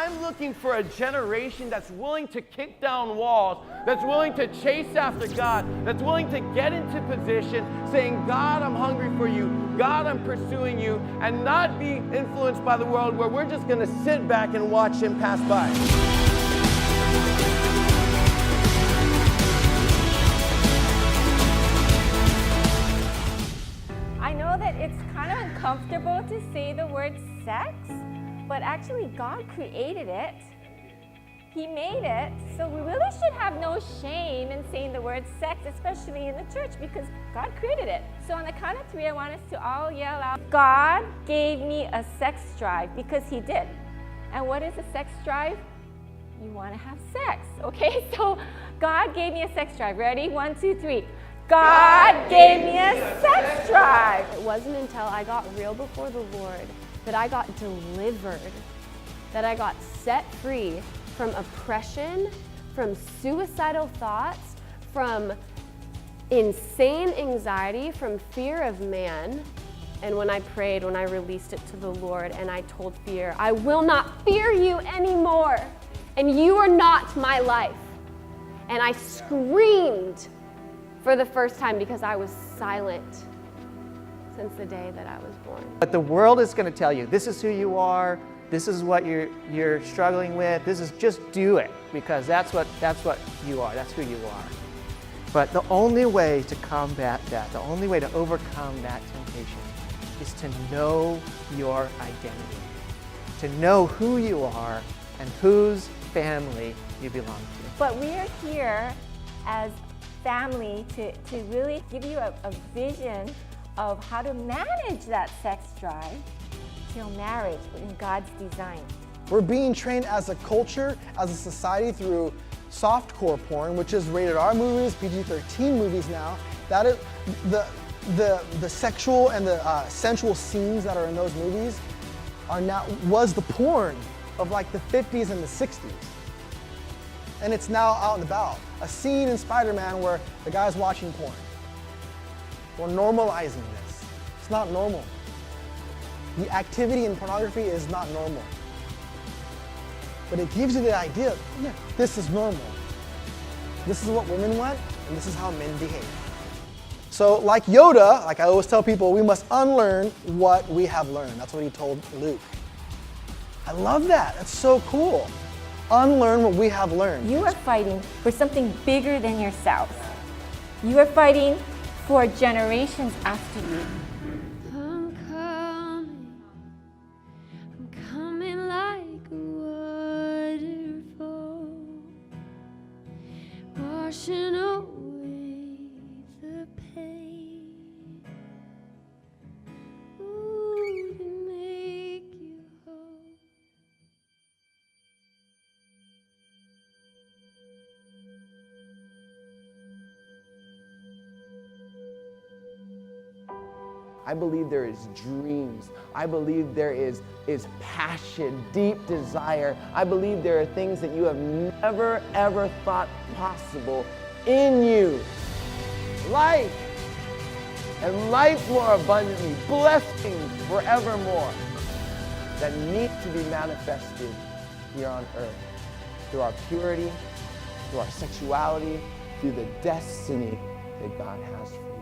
I'm looking for a generation that's willing to kick down walls, that's willing to chase after God, that's willing to get into position, saying, God, I'm hungry for you. God, I'm pursuing you, and not be influenced by the world where we're just going to sit back and watch him pass by. I know that it's kind of uncomfortable to say the word sex, but actually God created it. He made it, so we really should have no shame in saying the word sex, especially in the church, because God created it. So on the count of 3, I want us to all yell out, God gave me a sex drive, because he did. And what is a sex drive? You want to have sex, okay? So God gave me a sex drive. Ready? 1, 2, 3. God gave me a sex drive. It wasn't until I got real before the Lord that I got delivered, that I got set free from oppression, from suicidal thoughts, from insane anxiety, from fear of man. And when I prayed, when I released it to the Lord, and I told fear, I will not fear you anymore, and you are not my life. And I screamed for the first time because I was silent since the day that I was born. But the world is going to tell you, this is who you are, this is what you're struggling with, this is just do it, because that's what you are, that's who you are. But the only way to combat that, the only way to overcome that temptation is to know your identity, to know who you are and whose family you belong to. But we are here as family to really give you a vision of how to manage that sex drive till marriage in God's design. We're being trained as a culture, as a society through softcore porn, which is rated R movies, PG-13 movies now. That is the sexual and the sensual scenes that are in those movies was the porn of like the 50s and the 60s. And it's now out and about. A scene in Spider-Man where the guy's watching porn. We're normalizing this. It's not normal. The activity in pornography is not normal. But it gives you the idea, yeah, this is normal. This is what women want, and this is how men behave. So like Yoda, like I always tell people, we must unlearn what we have learned. That's what he told Luke. I love that. That's so cool. Unlearn what we have learned. You are fighting for something bigger than yourself. You are fighting for generations after you. I'm coming like a waterfall, washing away the pain. Ooh, to make you whole. I believe there is dreams. I believe there is passion, deep desire. I believe there are things that you have never, ever thought possible in you. Life, and life more abundantly, blessings forevermore, that need to be manifested here on earth through our purity, through our sexuality, through the destiny that God has for you.